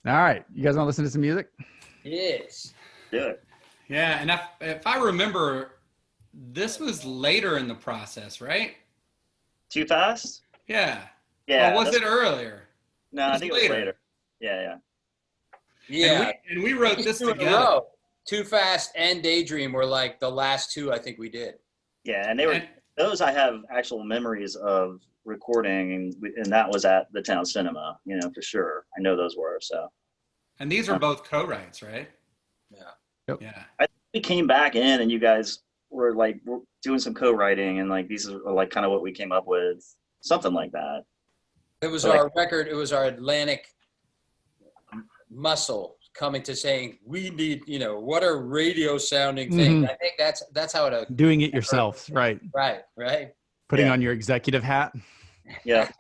All right. You guys want to listen to some music? Yes. Good. Yeah, and if I remember, this was later in the process, right? Too Fast? Yeah. Yeah. Or was it earlier? No, I think it was later. Yeah. Yeah. And we wrote this Two in a together. row. Too Fast and Daydream were like the last two I think we did. Yeah, and they were those I have actual memories of recording, and that was at the Town Cinema, for sure. I know those were, so. And these are both co-writes, right? Yeah. Yep. Yeah. I think we came back in and you guys were like doing some co-writing, and like these are like kind of what we came up with, something like that. It was our record, it was our Atlantic muscle coming to saying, we need, what a radio sounding thing. I think that's how it doing it yourself, right? Right. Putting on your executive hat. Yeah.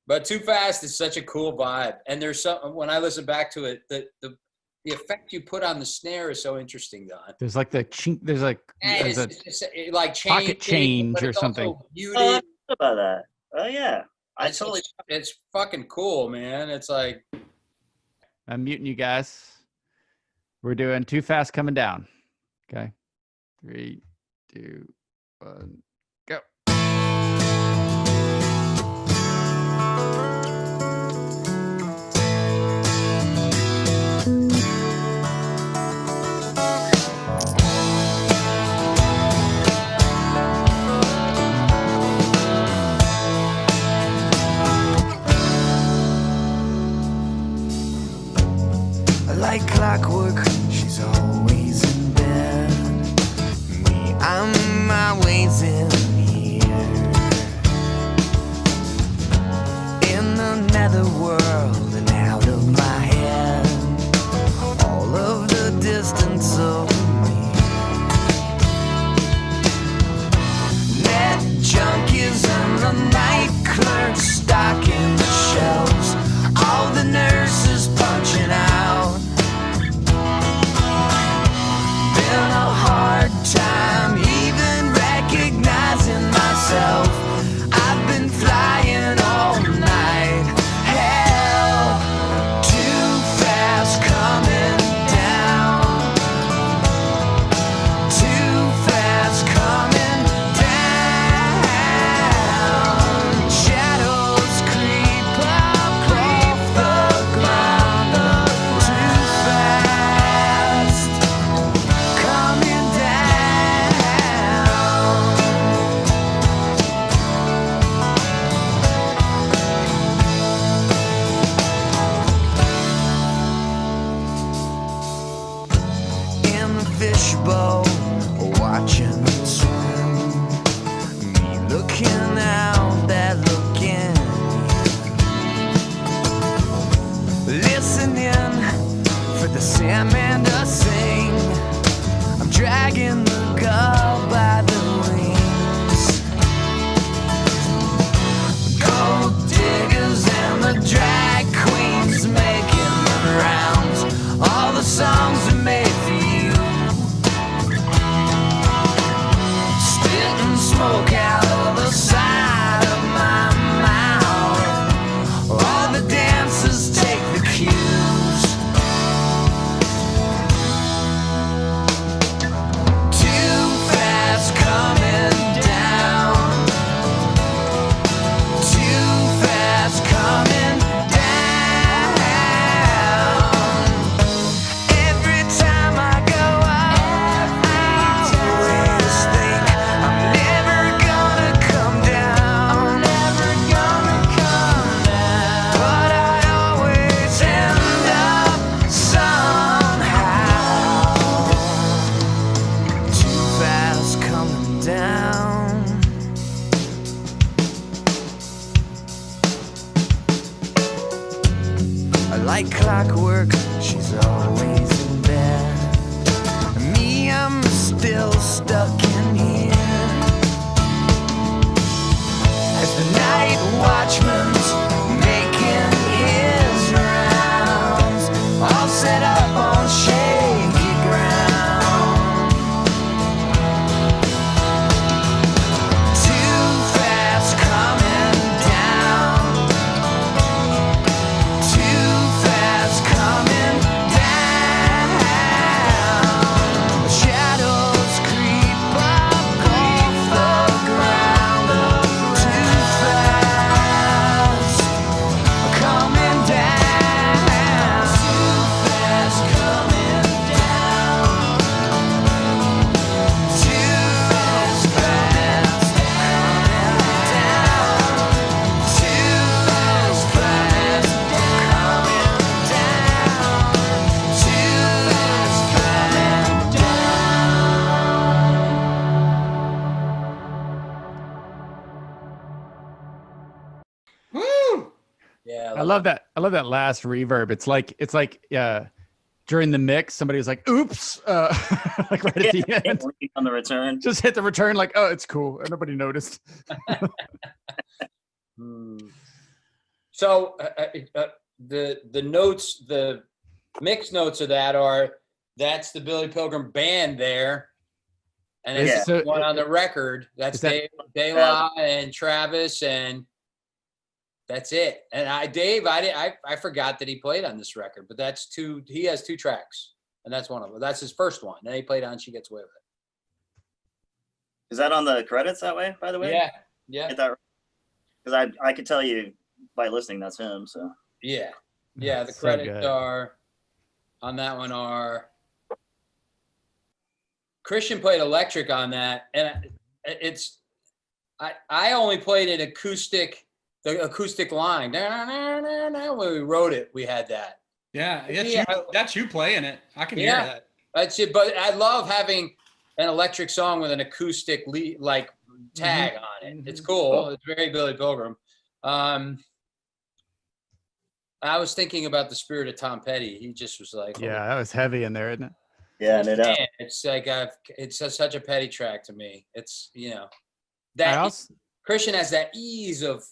But Too Fast is such a cool vibe. And there's some, when I listen back to it, the effect you put on the snare is so interesting, Don. There's like there's like it's like pocket change or something. Oh, about that. Oh yeah. It's fucking cool, man. It's like, I'm muting you guys. We're doing Too Fast Coming Down. Okay. 3, 2, 1, go. Like clockwork, she's always in bed. Me, I'm my ways in here. In the netherworld and out of my head. All of the distance of me. Net junkies and the night clerks stocking the shelves. All the nurses punching out. Been a hard time even recognizing myself. I've been flying all night. Hell, too fast coming down. Too fast coming down. Shadows creep up off the ground. Too fast coming down. In the fishbowl, watching it swim. Me looking out, that looking in. Listening for the salmon to sing. I'm dragging the gull by the wings. Gold diggers and the drag queens making the rounds. All the songs are made for you. Spitting smoke out of the side of my mouth. All the dancers take the cues. Too fast coming down. Too fast coming down. Every time I go out, I always think I'm never gonna come down. Never gonna come down. But I always end up somehow. Too fast coming down. Like clockwork, she's always in bed. Me, I'm still stuck in here. As the night watchman's making love that. I love that last reverb. It's like during the mix, somebody was like, "Oops!" Like right at the end. On the return. Just hit the return, like, "Oh, it's cool." And nobody noticed. So the notes, the mix notes of that are that's the Billy Pilgrim band there, and it's Yeah. So- one on the record. That's Is that- Dave, De La and Travis, and that's it. And Dave, I forgot that he played on this record, but that's two. He has 2 tracks, and that's one of them. That's his first one. And he played on She Gets Away with Is that on the credits that way, by the It. way? Yeah, yeah, Get that because I could tell you by listening that's him. So yeah, yeah. The So credits good. are on that one are Christian played electric on that, and I only played an acoustic, the acoustic line. When we wrote it, we had that. Yeah, Yeah. that's you playing it. I can hear Yeah. that. That's it. But I love having an electric song with an acoustic like tag on it. It's cool. It's very Billy Pilgrim. I was thinking about the spirit of Tom Petty. He just was like, Yeah, that was heavy in there, isn't it? yeah, no doubt. man, it's like it's such a Petty track to me. It's I that also, Christian has that ease of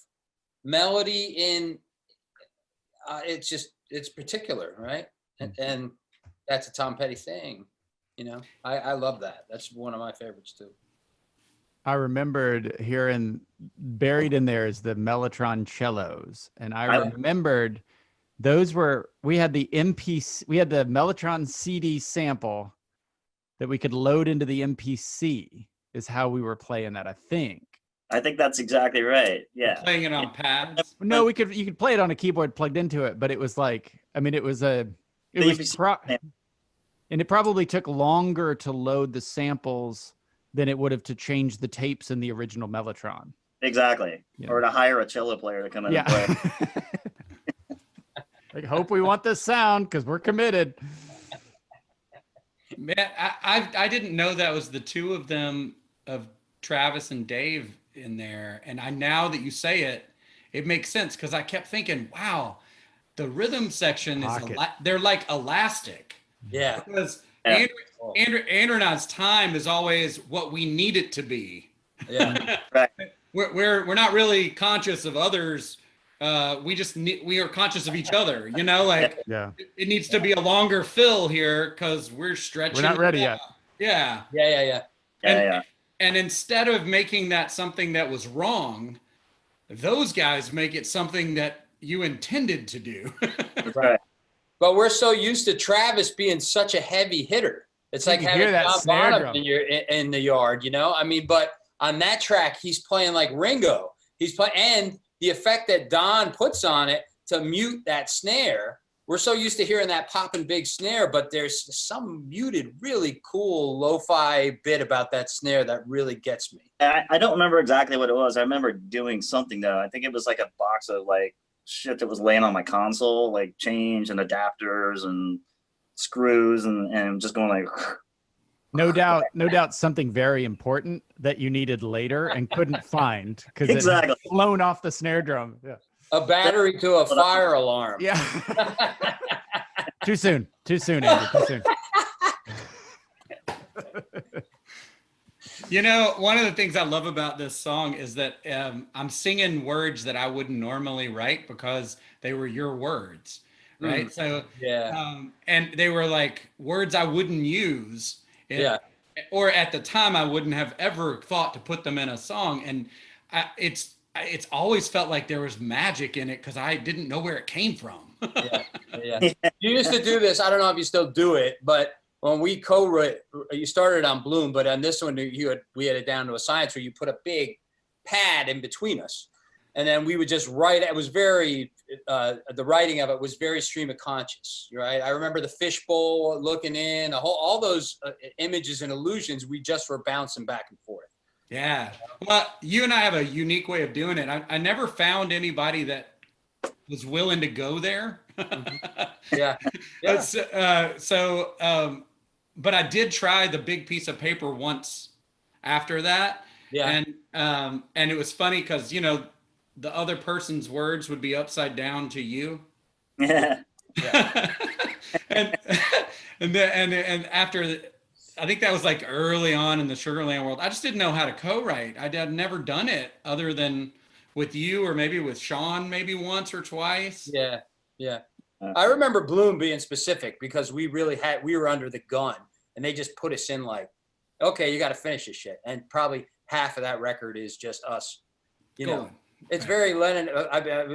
melody in. It's particular, right? And that's a Tom Petty thing. I love that. That's one of my favorites too. I remembered hearing buried in there is the Mellotron cellos, and I I- remembered we had the Mellotron CD sample that we could load into the MPC is how we were playing that, I think. I think that's exactly right. Yeah. Playing it on pads. No, you could play it on a keyboard plugged into it, but it was like, I mean, it was and it probably took longer to load the samples than it would have to change the tapes in the original Mellotron. Exactly. Yeah. Or to hire a cello player to come in and Yeah. play. Like, hope we want this sound because we're committed. Man, I didn't know that was the 2 of them, of Travis and Dave in there. And now that you say it, it makes sense because I kept thinking, wow, the rhythm section Pocket. they're like elastic. Yeah. Because Yeah. Andronauts' time is always what we need it to be. Yeah. Right. We're not really conscious of others. We are conscious of each other. Like Yeah. it needs to be a longer fill here because we're stretching. We're not ready it yet. out. Yeah. Yeah. Yeah, And- yeah. And instead of making that something that was wrong, those guys make it something that you intended to do. Right. But we're so used to Travis being such a heavy hitter. It's You like can having hear that John snare Bonham drum. in the yard, I mean, but on that track, he's playing like Ringo. He's playing, and the effect that Don puts on it to mute that snare. We're so used to hearing that popping big snare, but there's some muted, really cool lo-fi bit about that snare that really gets me. I don't remember exactly what it was. I remember doing something though. I think it was like a box of like shit that was laying on my console, like change and adapters and screws and just going like No doubt something very important that you needed later and couldn't find because Exactly. it had flown off the snare drum. Yeah. A battery to a fire alarm. Yeah. Too soon, Andrew. Too soon. One of the things I love about this song is that I'm singing words that I wouldn't normally write because they were your words, right? So, Yeah. and they were like words I wouldn't use. Yeah. Or at the time, I wouldn't have ever thought to put them in a song. And it's always felt like there was magic in it because I didn't know where it came from. Yeah. You used to do this. I don't know if you still do it, but when we co-wrote, you started on Bloom, but on this one, we had it down to a science where you put a big pad in between us. And then we would just write. It was very, the writing of it was very stream of conscious, right? I remember the fishbowl looking in, all those images and illusions, we just were bouncing back and forth. Yeah. Well, you and I have a unique way of doing it. I never found anybody that was willing to go there. Yeah. Yeah. But I did try the big piece of paper once after that. Yeah. And it was funny because, the other person's words would be upside down to you. Yeah. and and after, I think that was like early on in the Sugarland world. I just didn't know how to co-write. I'd never done it other than with you, or maybe with Sean, maybe once or twice. Yeah, yeah. I remember Bloom being specific because we were under the gun, and they just put us in like, okay, you got to finish this shit, and probably half of that record is just us. You know, Going. it's very Lennon.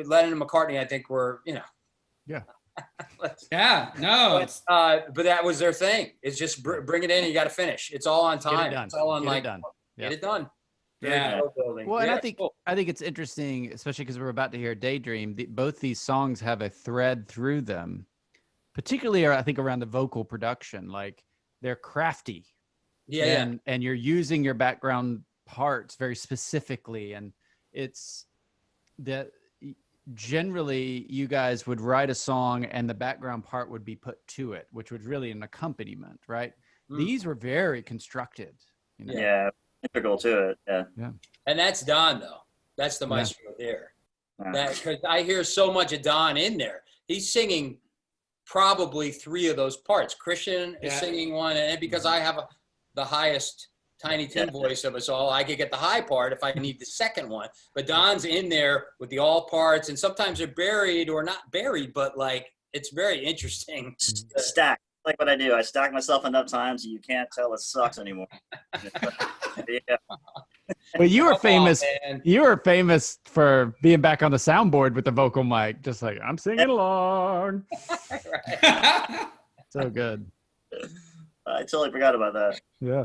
Lennon and McCartney, I think, were, you know. Yeah. Yeah, no, it's But that was their thing. It's just bring it in. You got to finish. It's all on Get it time. done. It's all on Get like it done. get Yeah. it done. Very Yeah. slow building. Well, and Yeah, I think cool. it's interesting, especially because we're about to hear Daydream. Both these songs have a thread through them, particularly I think around the vocal production. Like they're crafty, Yeah, and you're using your background parts very specifically, and it's that generally you guys would write a song and the background part would be put to it, which was really an accompaniment, right? Mm. These were very constructed. You know? Yeah. Integral to it. Yeah. and that's Don though. That's the Yeah. maestro there. Yeah. That because I hear so much of Don in there. He's singing probably 3 of those parts. Christian is Yeah. singing one, and because I have the highest Tiny Tim voice of us all, I could get the high part if I need the second one. But Don's in there with the all parts, and sometimes they're buried or not buried, but like it's very interesting. Stack. Like what I do. I stack myself enough times you can't tell it sucks anymore. Yeah. Well, you were Come on, famous. man. You were famous for being back on the soundboard with the vocal mic, just like I'm singing along. So good. I totally forgot about that. Yeah.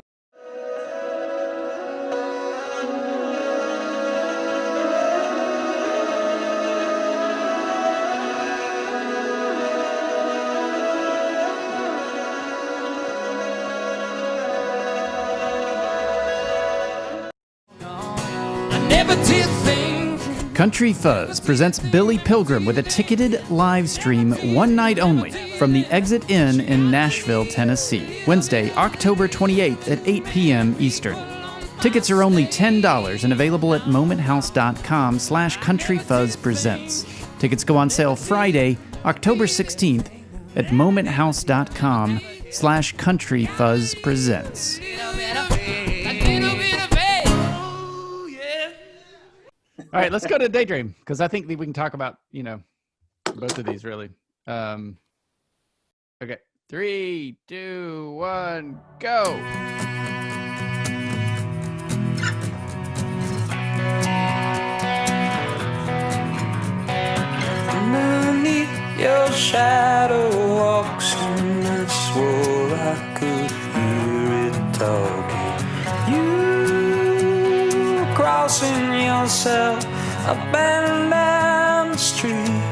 I never did think Country Fuzz presents Billy Pilgrim with a ticketed live stream one night only from the Exit Inn in Nashville, Tennessee, Wednesday, October 28th at 8 p.m. Eastern. Tickets are only $10 and available at momenthouse.com/countryfuzzpresents. Tickets go on sale Friday, October 16th at momenthouse.com/countryfuzzpresents. All right, let's go to Daydream because I think that we can talk about, both of these really. Okay, 3, 2, 1, go. underneath your shadow walks, and I swore I could hear it talking. You crossing yourself up and down the street,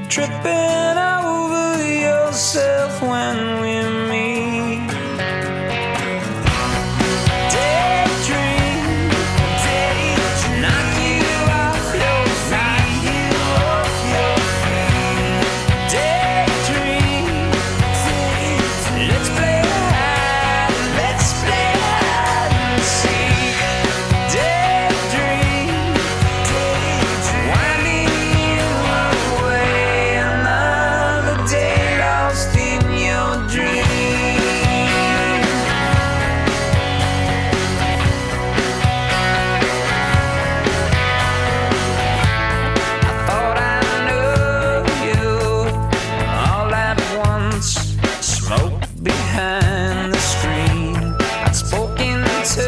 tripping over yourself when we meet. Daydream, daydream, knock you off your feet. Daydream, let's play hide and seek. Daydream, winding you away, another day lost in your dream. Thought I knew you all at once. Smoke behind the screen. I'd spoken to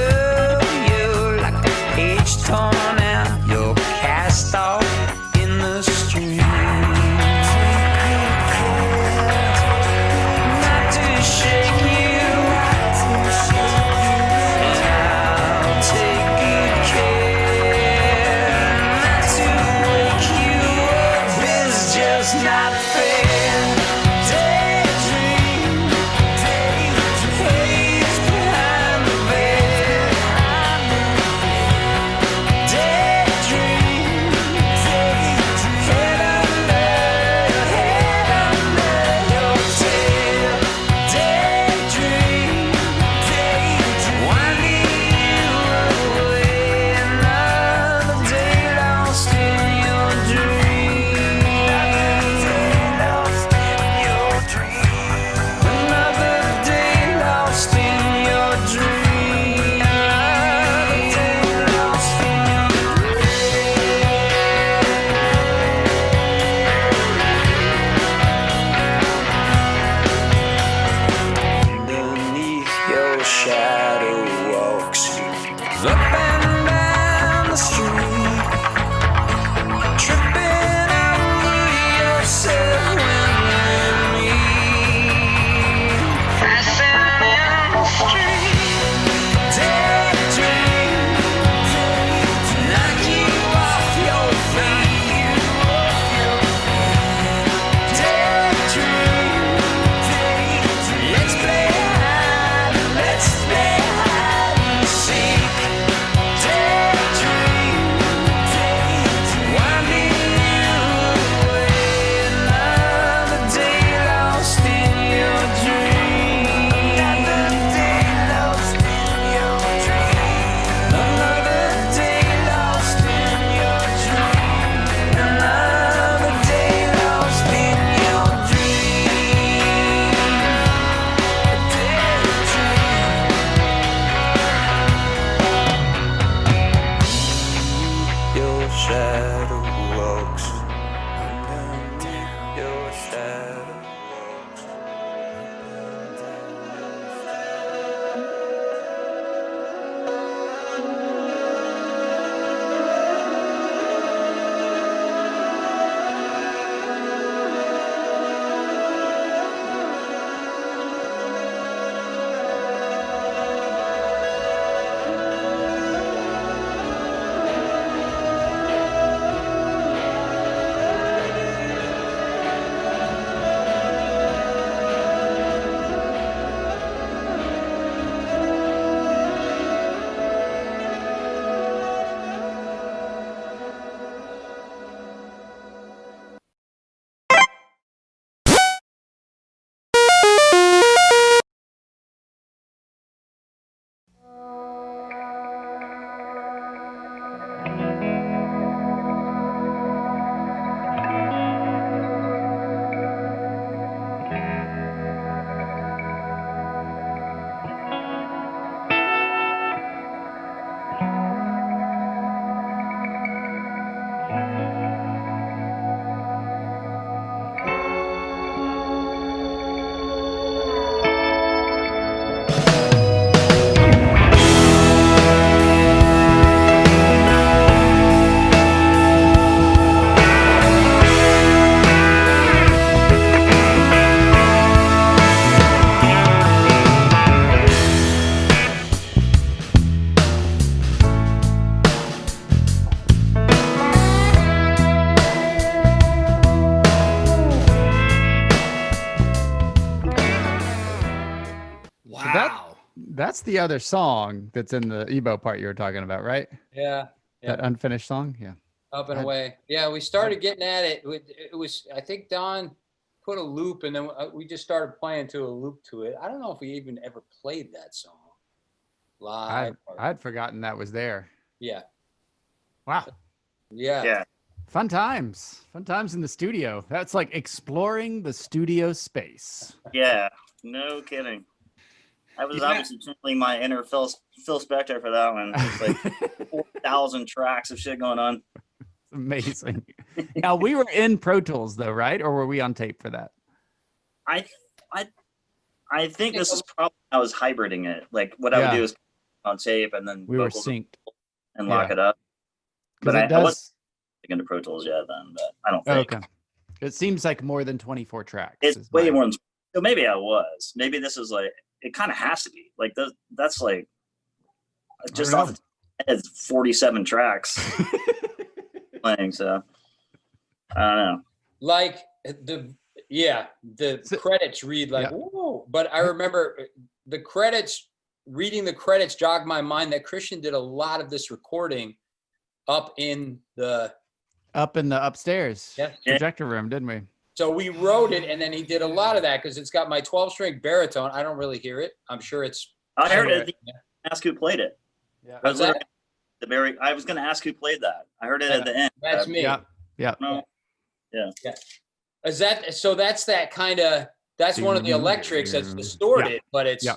you like a page torn out. You're cast off in the stream. Not to shake you, and I'll take good care. Not to wake you up is just not fair. Daydream, haze behind the bed. Daydream, head under your tail. Daydream, winding you away, another day That's the other song that's in the Ebo part you were talking about, right? Yeah. That unfinished song. Yeah. Up and I- away. Yeah, we started getting at it. It was, I think Don put a loop and then we just started playing to a loop to it. I don't know if we even ever played that song live. I'd forgotten that was there. Yeah. Wow. Yeah. Yeah. Fun times. Fun times in the studio. That's like exploring the studio space. Yeah. No kidding. I was Yeah. obviously channeling my inner Phil Spector for that one. It's like 4,000 tracks of shit going on. Amazing. Now we were in Pro Tools though, right? Or were we on tape for that? I think this is probably I was hybriding it. Like what I would Yeah. do is on tape and then We were vocals synced. and lock Yeah. it up. Because But it I wasn't does. into Pro Tools yet then, but I don't think Okay. It seems like more than 24 tracks. it's is way my- more than. So maybe I was. Maybe this is like it kind of has to be like that's like just don't off the head, 47 tracks playing. So I don't know. Like the So- credits read like, Yeah. whoa. But I remember reading the credits jogged my mind that Christian did a lot of this recording up in the, Up in the upstairs Yeah. projector room, didn't we? so we wrote it and then he did a lot of that because it's got my 12-string baritone. I don't really hear it. I'm sure it's. I heard somewhere. it. Ask who played it. Yeah. I was What's that? literally I was going to ask who played that. I heard it at the end. That's me. Yeah. Yeah. No, Is that so? That's that kind of. That's one of the electrics that's distorted, but it's. Yeah.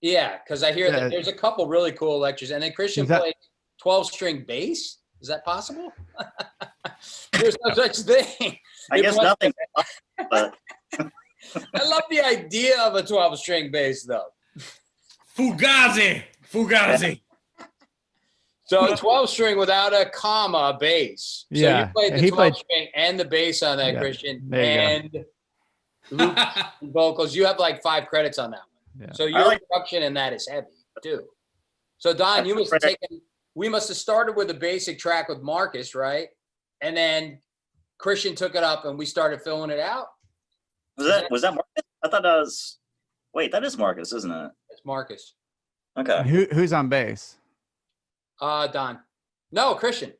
Yeah, because I hear Yeah. that there's a couple really cool electrics, and then Christian Is that- played 12-string bass. Is that possible? There's no such thing. I guess nothing. But I love the idea of a 12-string bass, though. Fugazi. So 12-string without a comma bass. So Yeah, you played the he played- 12-string and the bass on that, Yeah, Christian, there you and loop vocals. You have like 5 credits on that one. Yeah. So I your like- production in that is heavy too. So Don, you must have taken. We must have started with a basic track with Marcus, right? And then Christian took it up, and we started filling it out. was that Marcus? I thought that was. Wait, that is Marcus, isn't it? It's Marcus. Okay. Who's on bass? Don. No, Christian.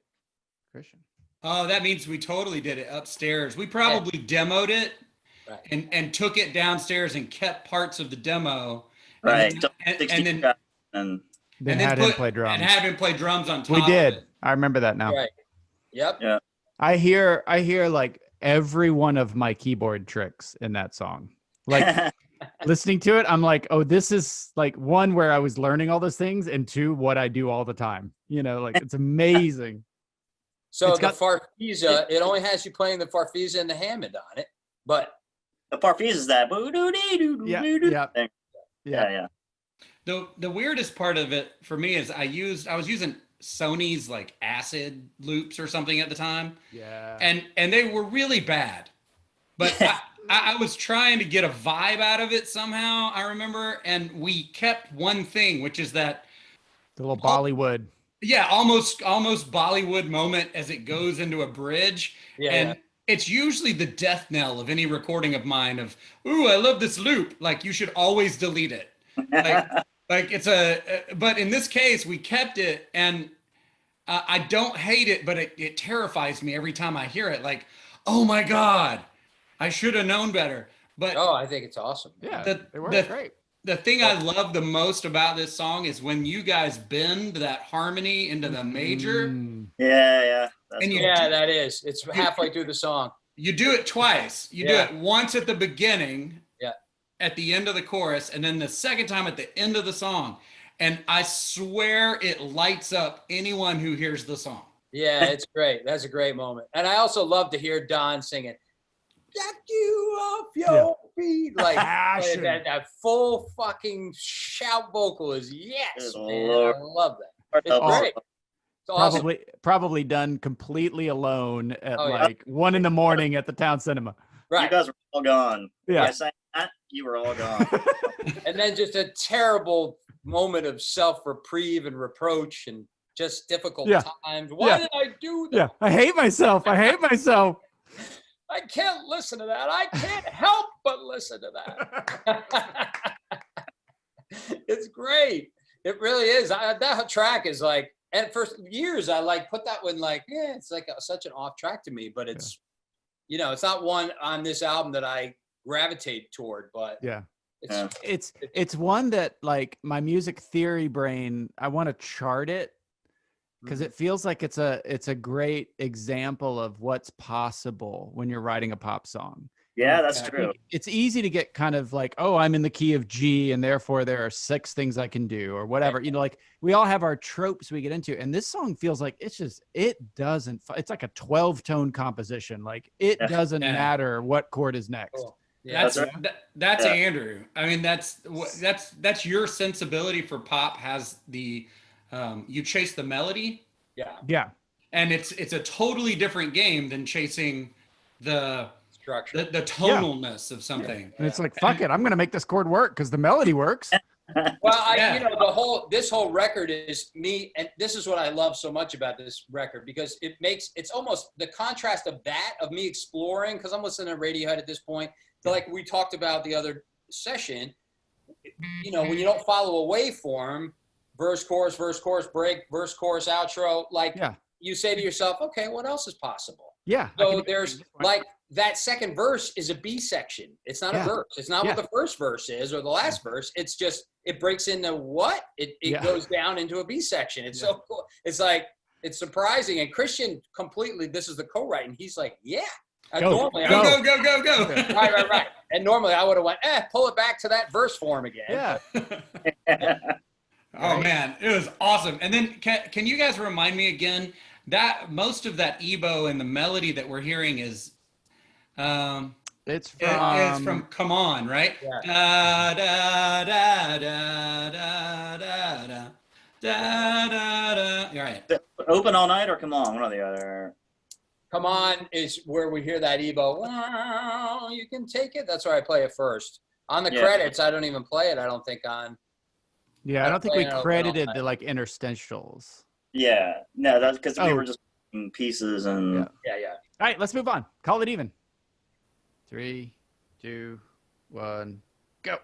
Christian. Oh, that means we totally did it upstairs. We probably demoed it Right. and took it downstairs and kept parts of the demo. Right. And, 60 and then tracks and Then and had then him play drums. And have him play drums on top. We of did. it. I remember that now. Right. Yep. Yeah. I hear like every one of my keyboard tricks in that song. Like listening to it, I'm like, oh, this is like one where I was learning all those things, and two, what I do all the time. You know, like it's amazing. So It's the got- Farfisa, it only has you playing the Farfisa and the Hammond on it, but the Farfisa is that. Yeah, yeah, thing. yeah. Yeah. The weirdest part of it for me is I was using Sony's like acid loops or something at the time, Yeah. and they were really bad, but I was trying to get a vibe out of it somehow. I remember, and we kept one thing, which is that The little Bollywood. yeah, almost Bollywood moment as it goes into a bridge, yeah, and it's usually the death knell of any recording of mine of, ooh, I love this loop. Like you should always delete it. Like it's but in this case we kept it, and I don't hate it, but it terrifies me every time I hear it. Like, oh my God, I should have known better. But oh, I think it's awesome. Yeah, The- it worked the- great. the thing I love the most about this song is when you guys bend that harmony into the major, Mm. Yeah. That's And you- cool. Yeah, that is. It's halfway through the song. you do it twice. You Yeah. do it once at the beginning, Yeah. at the end of the chorus, and then the second time at the end of the song. And I swear it lights up anyone who hears the song. Yeah, it's great. That's a great moment. And I also love to hear Don singing, "Get you off your feet." Like Passion. that full fucking shout vocal is yes, Good man. Lord. I love that. It's Oh, great. It's awesome. Probably done completely alone at Oh, yeah. like 1 a.m. at the town cinema. You Right. guys were all gone. Yeah. I sang that, you were all gone. And then just a terrible moment of self-reprieve and reproach and just difficult Yeah. times. Why Yeah. did I do that? Yeah. I hate myself. I hate myself. I can't listen to that. I can't help but listen to that. It's great. It really is. That track is like, and for years I like put that one like, yeah, it's like such an off track to me, but it's, you know, it's not one on this album that I gravitate toward, but Yeah. it's, It's one that like my music theory brain, I want to chart it because it feels like it's a great example of what's possible when you're writing a pop song. Yeah, that's I true. think it's easy to get kind of like, oh, I'm in the key of G and therefore there are 6 things I can do or whatever. You know, like we all have our tropes we get into. And this song feels like it's like a 12-tone composition. Like it doesn't matter what chord is next. cool. Yeah. That's Yeah. Andrew. I mean, that's your sensibility for pop has the you chase the melody, Yeah. Yeah. and it's a totally different game than chasing the Structure. the tonalness of something. And it's like, fuck it. I'm going to make this chord work because the melody works. Well, Yeah. you know, this whole record is me, and this is what I love so much about this record because it's almost the contrast of that, of me exploring, because I'm listening to Radiohead at this point, to like we talked about the other session, you know, when you don't follow a waveform, verse, chorus, break, verse, chorus, outro, like you say to yourself, okay, what else is possible? Yeah. So there's like that second verse is a B section. It's not a verse. It's not what the first verse is or the last verse. It's just, it breaks into what? It goes down into a B section. It's so cool. It's like, it's surprising. And Christian completely, this is the co-writing. He's like, yeah. Go. Right. And normally I would have went, pull it back to that verse form again. Yeah. Oh man, it was awesome. And then can you guys remind me again that most of that EBO and the melody that we're hearing is it's from Come On, right? Yeah. Da da da da da da da da da da. You're right. Open All Night or Come On, one or the other. Come On is where we hear that EBO. Wow, you can take it. That's where I play it first. On the credits, I don't even play it. I don't think on. Yeah, I don't think we Playing credited Open the like interstitials. Yeah, no, that's because we were just in pieces and. Yeah. All right, let's move on. Call it even. 3, 2, 1, go.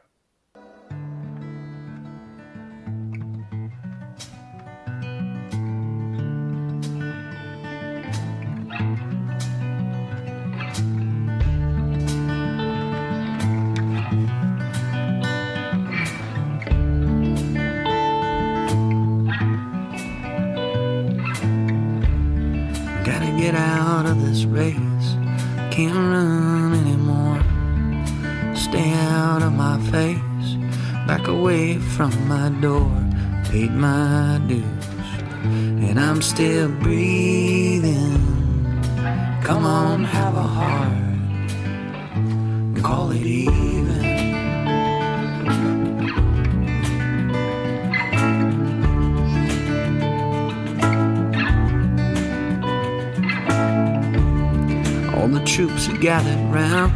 Gotta get out of this race. Can't run anymore. Stay out of my face. Back away from my door. Paid my dues. And I'm still breathing. Come on, have a heart. Call it even. All the troops are gathered round.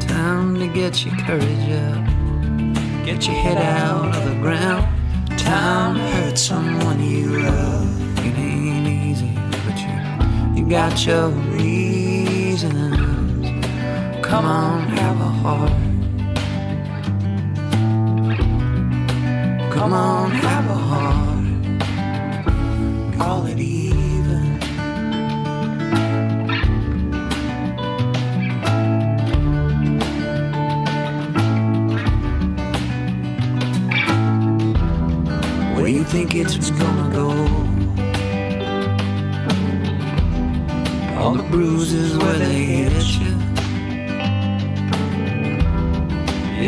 Time to get your courage up. Get your head out of the ground. Time to hurt someone you love. It ain't easy, but you got your reasons. Come on, have a heart. Come on, have a heart. Call it even. Where you think it's gonna go? All the bruises where they hit you,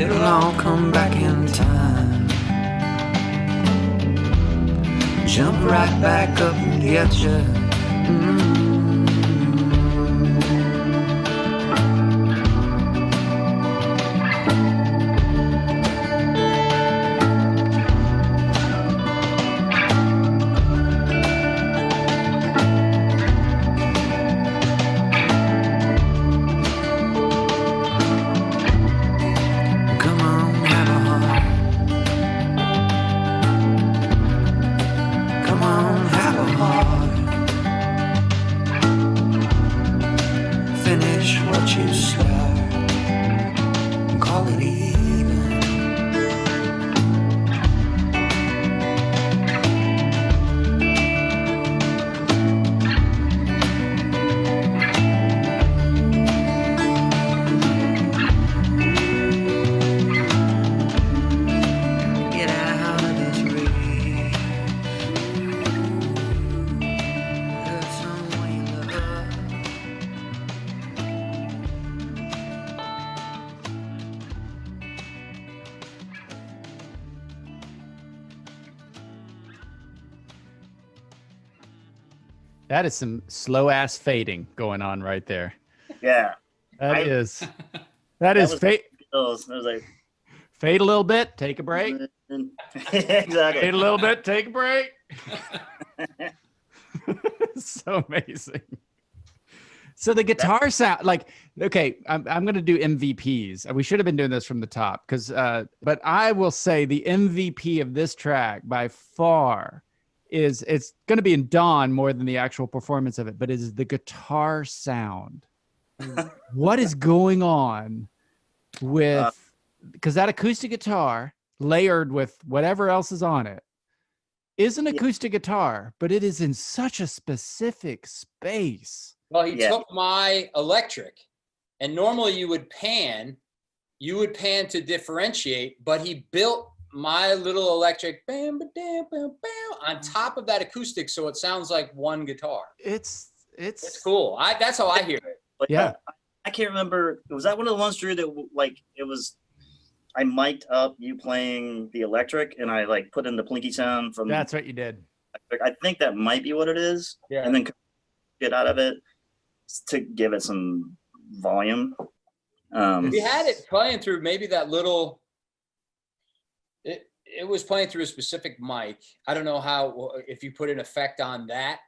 it'll all come back in time. Jump right back up and get you. Come on, have a heart. Come on, have a heart. Finish what you start. Call it even. That is some slow ass fading going on right there. Yeah. That I- is That is was- fade. It was like Fade a little bit, take a break. exactly. Fade a little bit, take a break. So amazing. So the guitar sound, like, okay, I'm going to do MVPs. We should have been doing this from the top, because, but I will say the MVP of this track by far is, it's going to be in Dawn more than the actual performance of it, but it is the guitar sound. What is going on with, because that acoustic guitar layered with whatever else is on it is an acoustic guitar, but it is in such a specific space. Well, he Yeah. took my electric, and normally you would pan to differentiate, but he built my little electric bam, ba, dam, bam, bam, on top of that acoustic, so it sounds like one guitar. It's It's cool. That's how I hear it. But Yeah. I can't remember. Was that one of the ones, Drew, that like it was? I mic'd up you playing the electric, and I like put in the plinky sound from. That's what you did. I think that might be what it is. Yeah. And then get out of it to give it some volume. We had it playing through maybe that little. It was playing through a specific mic. I don't know how, if you put an effect on that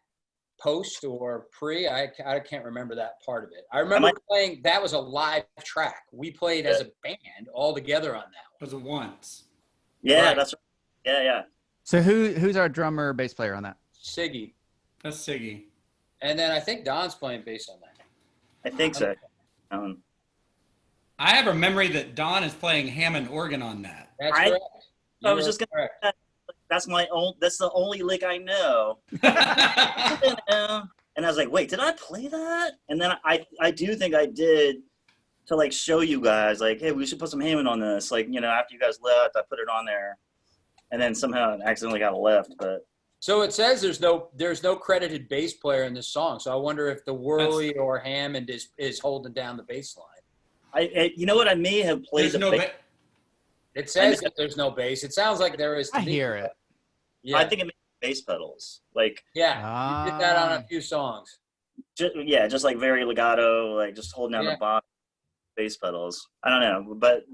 post or pre. I can't remember that part of it. I remember playing, that was a live track. We played as a band all together on that one. Was it once? Yeah, Right. that's right. Yeah. So who's our drummer, bass player on that? Siggy. That's Siggy. And then I think Don's playing bass on that. I think so. I have a memory that Don is playing Hammond organ on that. That's I- correct. I was You just are gonna- correct. That's the only lick I know. And I was like, wait, did I play that? And then I do think I did, to like show you guys, like, hey, we should put some Hammond on this. Like, after you guys left, I put it on there. And then somehow it accidentally got left. But So it says there's no credited bass player in this song. So I wonder if the Worley or Hammond is holding down the bass line. you know what? I may have played There's the no. bass. Ba- It says that there's no bass. It sounds like there is. To I me. hear it. Yeah. I think it made bass pedals. Like, Yeah. You did that on a few songs. just like very legato, like just holding down Yeah. the bottom bass pedals. I don't know, but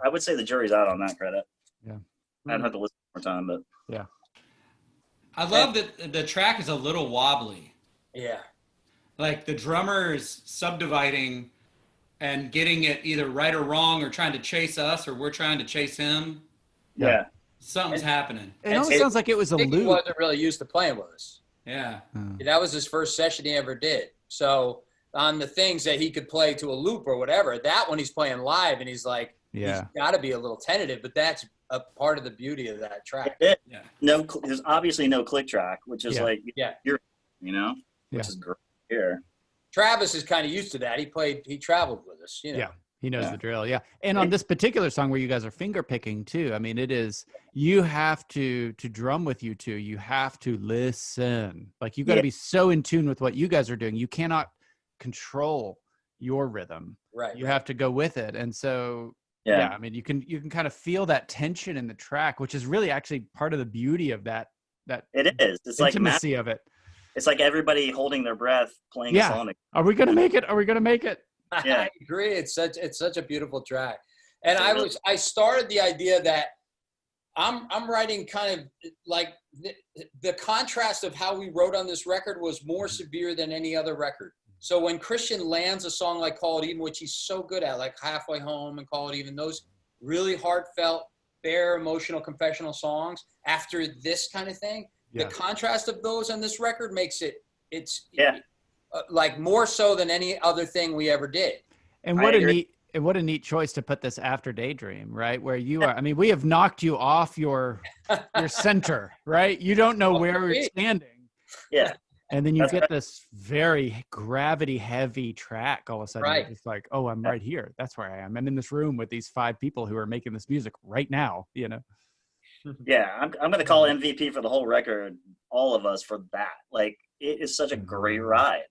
I would say the jury's out on that credit. Yeah. I'd have to listen one more time, but I love that the track is a little wobbly. Yeah. Like the drummer is subdividing and getting it either right or wrong, or trying to chase us, or we're trying to chase him. yeah. Something's happening. It almost sounds like it was a Nicky loop. wasn't really used to playing with us. Yeah. That was his first session he ever did. So on the things that he could play to a loop or whatever, that one he's playing live, and he's like, Yeah. he's got to be a little tentative, but that's a part of the beauty of that track. It- Yeah. there's obviously no click track, which is Yeah. like, Yeah. which Yeah. is great here. Travis is kind of used to that. He traveled with us, Yeah. He knows Yeah. the drill. Yeah. And on this particular song where you guys are finger picking too, I mean, it is, you have to drum with you two, you have to listen. Like you got to Yeah. be so in tune with what you guys are doing. You cannot control your rhythm. Right. You have to go with it. And so, Yeah. I mean, you can kind of feel that tension in the track, which is really actually part of the beauty of that It is. It's like intimacy of it. it's like everybody holding their breath playing Yeah. a song. Are we going to make it? Are we going to make it? Yeah. I agree. It's such a beautiful track. And It really- I started the idea that I'm writing kind of like the contrast of how we wrote on this record was more severe than any other record. So when Christian lands a song like Call It Even, which he's so good at, like Halfway Home and Call It Even, those really heartfelt, bare, emotional, confessional songs, after this kind of thing, Yeah. the contrast of those on this record makes it's Yeah. like more so than any other thing we ever did. And I what a agree. neat choice to put this after Daydream, right? Where you are, I mean, we have knocked you off your center, right? You don't know where you're standing. Yeah. And then you That's get right. this very gravity heavy track all of a sudden. Right. It's like, oh, I'm Yeah. right here. That's where I am. I'm in this room with these 5 people who are making this music right now, you know? Yeah. I'm going to call MVP for the whole record, all of us, for that. Like, it is such a great ride.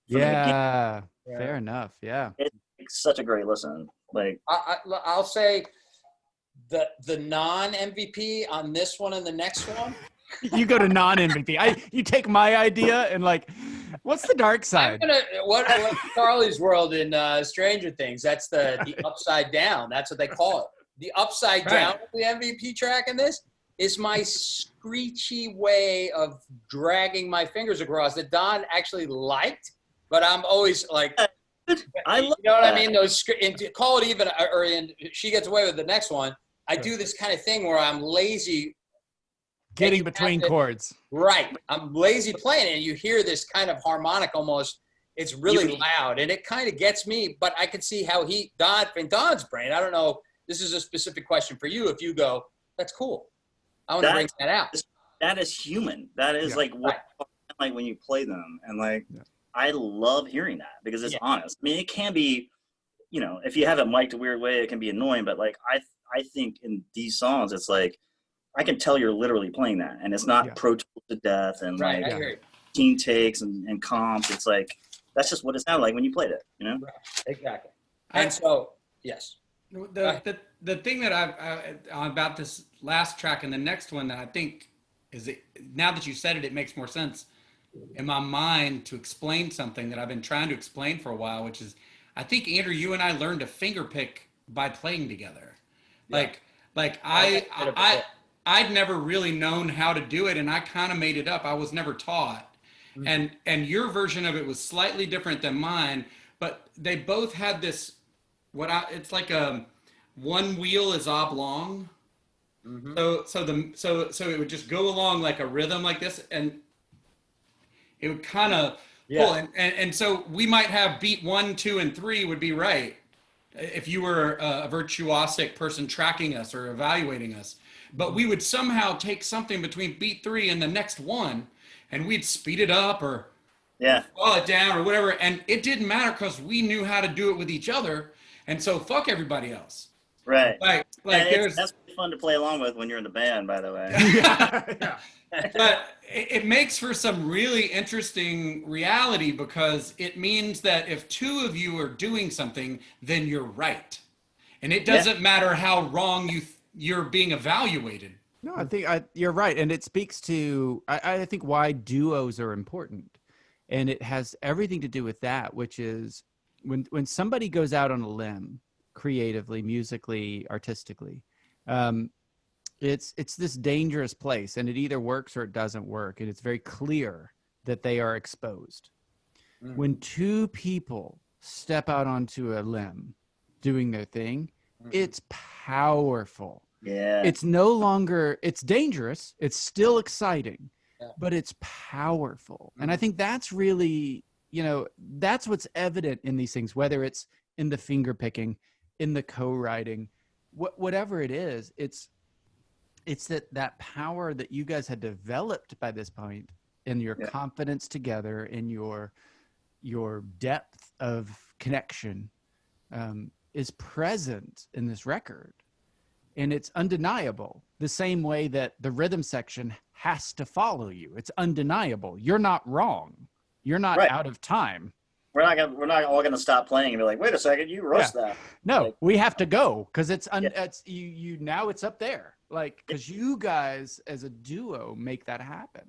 From the beginning. Yeah, Yeah. fair enough. Yeah. It's such a great listen. Like, I'll say the non MVP on this one and the next one. You go to non-MVP. You take my idea and like What's the dark I'm side? gonna what Charlie's World in Stranger Things. That's the upside down. That's what they call it. The upside down of the MVP track in this is my screechy way of dragging my fingers across that Don actually liked, but I'm always like, I love you know what I that. mean? Those and to call it even, or in She Gets Away with the next one. I do this kind of thing where I'm lazy. Getting you between have to- chords. Right. I'm lazy playing it, and you hear this kind of harmonic almost. It's really loud, and it kind of gets me, but I can see how in Don's brain, I don't know, this is a specific question for you. If you go, that's cool. I want to bring that out. That is human. That is like what like when you play them, and like I love hearing that because it's honest. I mean, it can be, you know, if you have it mic'd a weird way, it can be annoying. But like I think in these songs, it's like I can tell you're literally playing that, and it's not Pro Tools to death and Right, like I hear you. team takes and comps. It's like that's just what it sounded like when you played it, you know? Right, exactly. And so, yes. The thing that about this last track and the next one that I think now that you said it, it makes more sense in my mind to explain something that I've been trying to explain for a while, which is I think, Andrew, you and I learned to finger pick by playing together. Yeah. Like I'd never really known how to do it, and I kind of made it up. I was never taught. Mm-hmm. And your version of it was slightly different than mine, but they both had this it's like one wheel is oblong. Mm-hmm. So it would just go along like a rhythm like this, and it would kind of pull. And so we might have beat 1, 2, and 3 would be right if you were a virtuosic person tracking us or evaluating us. But we would somehow take something between beat 3 and the next one, and we'd speed it up or slow it down or whatever. And it didn't matter because we knew how to do it with each other. And so fuck everybody else. Right. Like that's fun to play along with when you're in the band, by the way. But it makes for some really interesting reality because it means that if two of you are doing something, then you're right. And it doesn't matter how wrong you're being evaluated. No, I think you're right. And it speaks to, I think, why duos are important. And it has everything to do with that, which is when somebody goes out on a limb, creatively, musically, artistically, it's this dangerous place, and it either works or it doesn't work. And it's very clear that they are exposed. Mm-hmm. When two people step out onto a limb doing their thing, it's powerful. Yeah. It's no longer, it's dangerous. It's still exciting, but it's powerful. And I think that's really, that's what's evident in these things, whether it's in the finger picking, in the co-writing, whatever it is, it's that power that you guys had developed by this point, in your confidence together, in your depth of connection, is present in this record. And it's undeniable, the same way that the rhythm section has to follow you. It's undeniable. You're not wrong. You're not out of time. We're not all gonna stop playing and be like, wait a second, you rushed that. No, we have to go because it's you now it's up there. Like, because you guys as a duo make that happen.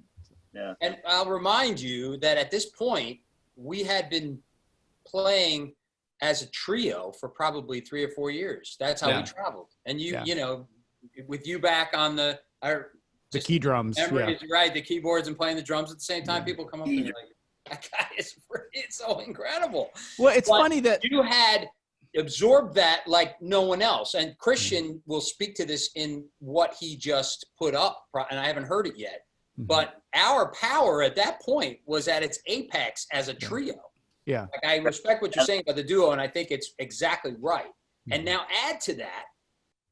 Yeah. And I'll remind you that at this point we had been playing as a trio for probably 3 or 4 years. That's how we traveled. And with you back on the key drums, right? The keyboards and playing the drums at the same time. People come up and like, that guy it's so incredible. Well, it's funny that you had absorbed that like no one else. And Christian will speak to this in what he just put up, and I haven't heard it yet. Mm-hmm. But our power at that point was at its apex as a trio. Yeah. Like, I respect what you're saying about the duo, and I think it's exactly right. Mm-hmm. And now add to that,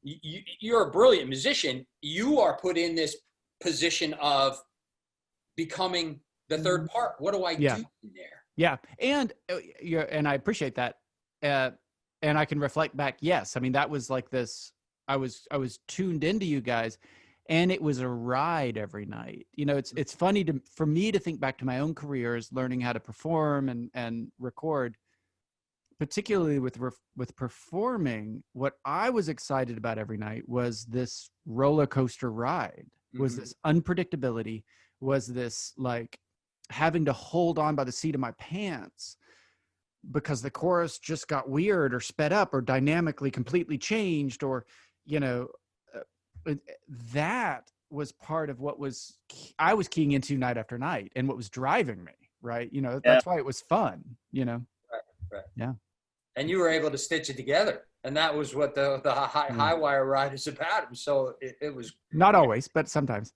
you're a brilliant musician. You are put in this position of becoming the third part. What do I do in there? Yeah. And I appreciate that. And I can reflect back. Yes. I mean, that was like this, I was tuned into you guys, and it was a ride every night. It's funny for me to think back to my own careers, learning how to perform and record, particularly with performing. What I was excited about every night was this roller coaster ride, was this unpredictability, was this like having to hold on by the seat of my pants because the chorus just got weird or sped up or dynamically completely changed, or, that was part of what I was keying into night after night, and what was driving me, right? That's why it was fun, Right. Yeah. And you were able to stitch it together. And that was what the high wire ride is about. So it was Not always, but sometimes.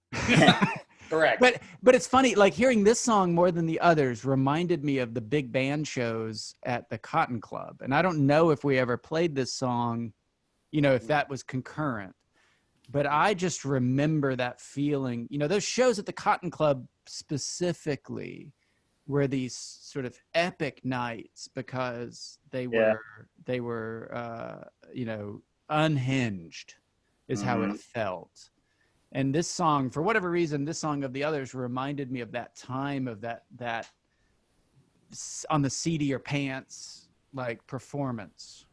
correct. But it's funny, like hearing this song more than the others reminded me of the big band shows at the Cotton Club. And I don't know if we ever played this song, if that was concurrent. But I just remember that feeling, those shows at the Cotton Club specifically were these sort of epic nights because they were unhinged is how it felt. And this song, for whatever reason, this song of the others reminded me of that time, of that on the seat of your pants, like performance,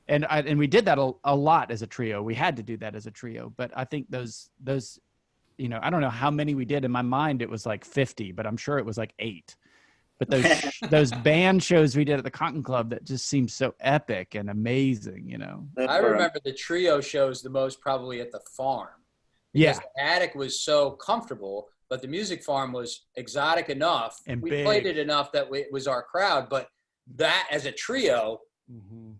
And we did that a lot as a trio. We had to do that as a trio. But I think those, I don't know how many we did. In my mind, it was like 50, but I'm sure it was like 8. But those band shows we did at the Cotton Club that just seemed so epic and amazing, I remember the trio shows the most probably at the farm. Yeah. Because the attic was so comfortable, but the music farm was exotic enough. And we big. played it enough that it was our crowd. But that as a trio,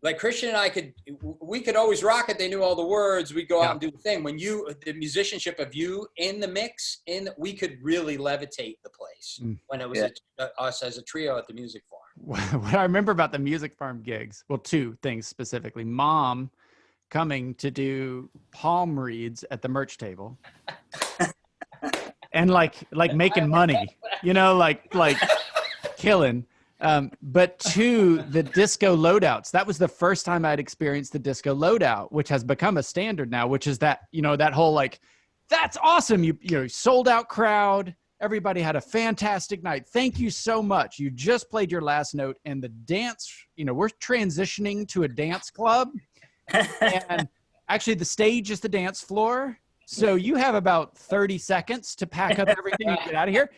like Christian and we could always rock it. They knew all the words. We'd go out and do the thing. When the musicianship of you in the mix, we could really levitate the place when it was us as a trio at the music farm. What I remember about the music farm gigs, well, 2 things specifically. Mom coming to do palm reads at the merch table and like making money, like killing. But 2, the disco loadouts. That was the first time I'd experienced the disco loadout, which has become a standard now, which is that, that whole like, that's awesome. You sold out crowd. Everybody had a fantastic night. Thank you so much. You just played your last note, and the dance, we're transitioning to a dance club. And actually the stage is the dance floor. So you have about 30 seconds to pack up everything and get out of here.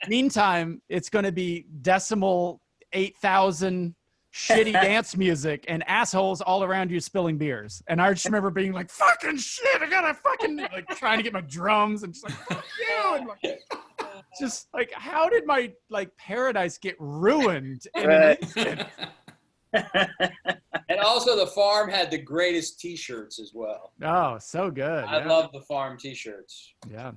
Meantime, it's going to be decimal 8,000 shitty dance music and assholes all around you spilling beers. And I just remember being like, fucking shit, I gotta fucking, like trying to get my drums and just like, fuck you. And like, just like, how did my like paradise get ruined in an instant? And also the farm had the greatest t-shirts as well. Oh, so good. I love the farm t-shirts. Yeah.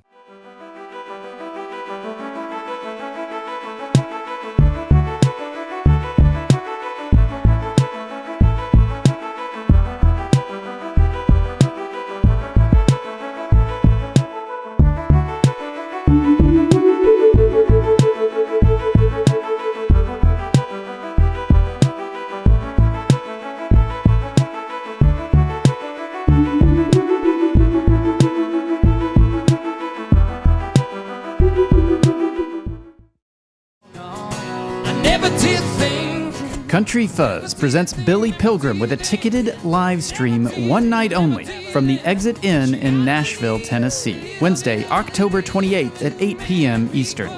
Country Fuzz presents Billy Pilgrim with a ticketed live stream one night only from the Exit Inn in Nashville, Tennessee, Wednesday, October 28th at 8 p.m. Eastern.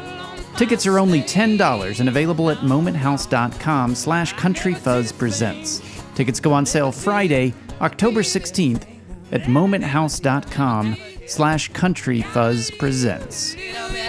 Tickets are only $10 and available at momenthouse.com/countryfuzzpresents. Tickets go on sale Friday, October 16th at momenthouse.com/countryfuzzpresents.